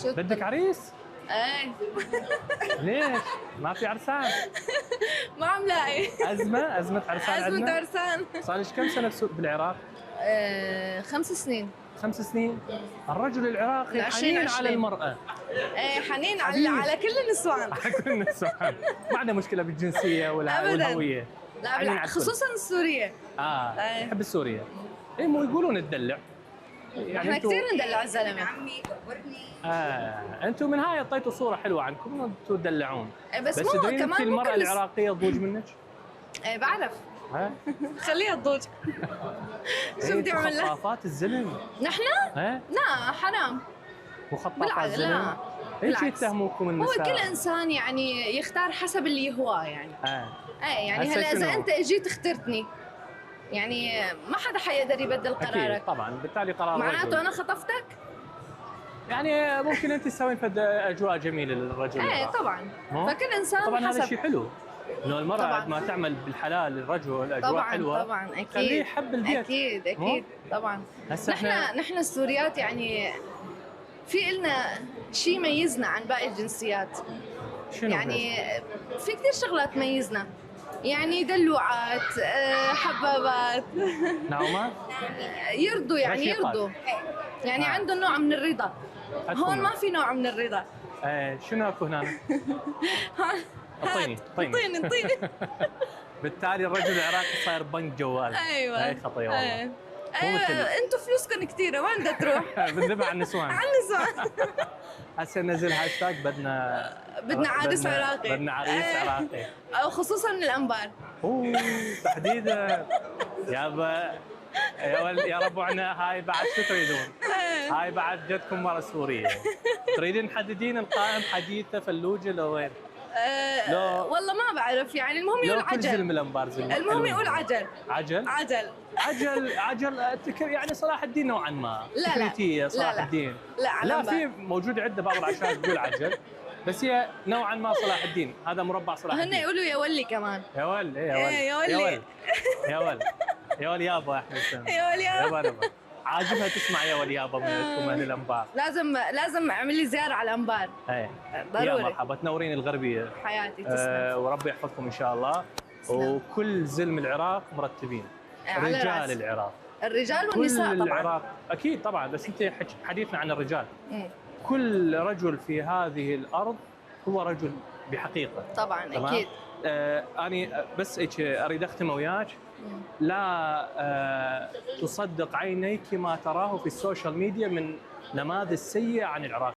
بدك عريس؟ ايه. ليش؟ ما في عرسان؟ ما عم لاقي. أزمة عرسان أزمة عندنا؟ عرسان. صار لك كم سنة بالعراق؟ 5 سنين. 5 سنين؟ الرجل العراقي حنين على المرأة. ايه حنين حبيب. على كل النسوان. على كل النسوان. ما عندنا مشكلة بالجنسية والهوية. لا بالعكس، خصوصا السورية. يحب السورية. ايه مو يقولون تدلع. يعني احنا كثير ندلع الزلمة. انتم من هاي اعطيتوا صورة حلوة عنكم انتم تدلعون. بس مو تدرين كمان المرأة العراقية تضوج منك؟ ايه بعرف. خليها تضوج. شو بدي اعمل لها؟ خطافات الزلم. نحن؟ لا حرام. وخطافات الزلم؟ ايش يتهموكم النساء؟ هو كل انسان يعني يختار حسب اللي هو يعني. ايه يعني هلا اذا انت اجيت اخترتني يعني ما حدا حيقدر يبدل قرارك. أكيد طبعا، بالتالي قرار معناته انا خطفتك؟ يعني ممكن انت تسوين فد اجواء جميله للرجل. ايه طبعا. فكل انسان طبعا حسب. هذا شيء حلو انه المراه قد ما تعمل بالحلال للرجل اجواء طبعا حلوه. طبعا اكيد. خليه يحب البيت. اكيد طبعا. نحن السوريات يعني في إلنا شيء يميزنا عن باقي الجنسيات. شنو يعني في كثير شغلات تميزنا، يعني دلوعات، حبابات. نعومات؟ يرضوا يعني يرضوا. يعني عندهم نوع من الرضا. هون ما في نوع من الرضا. شنو اكو هنا؟ اعطيني. بالتالي الرجل العراقي صاير بنك جوال. ايوه هاي خطيه والله. انتم فلوسكم كثيره، وين بدها تروح؟ بنذبح على النسوان. على النسوان. هسه نزل هاشتاج بدنا عريس عراقي. بدنا عريس عراقي. خصوصا من الانبار. تحديدا. يابا يا ربعنا هاي بعد شو تريدون؟ هاي بعد جدكم مرة سورية. تريدين محددين القائم حديثة فلوجة لو وين؟ والله ما بعرف يعني. المهم يقول عجل. زلم الانبار زلم. المهم يقول عجل. يعني صلاح الدين نوعا ما. لا صلاح الدين. لا في موجود عندنا بعض العشائر تقول عجل، بس هي نوعا ما صلاح الدين. هذا مربع صلاح الدين. هن يقولوا يا ولي كمان. يا ولي يا ولي يابا احنا يا ولي يابا. عاجبها تسمع يا ولي يابا من اهل الانبار. لازم اعمل لي زياره على الانبار. ضروري. يا مرحبا، تنورين الغربيه. حياتي تسلم. وربي يحفظكم ان شاء الله. وكل زلم العراق مرتبين. رجال العراق. الرجال والنساء كل طبعا. العراق اكيد طبعا، بس انت حديثنا عن الرجال. كل رجل في هذه الارض هو رجل بحقيقه. طبعا اكيد. أنا بس أريد أختم وياك. لا تصدق عينيك ما تراه في السوشيال ميديا من نماذج سيئة عن العراق.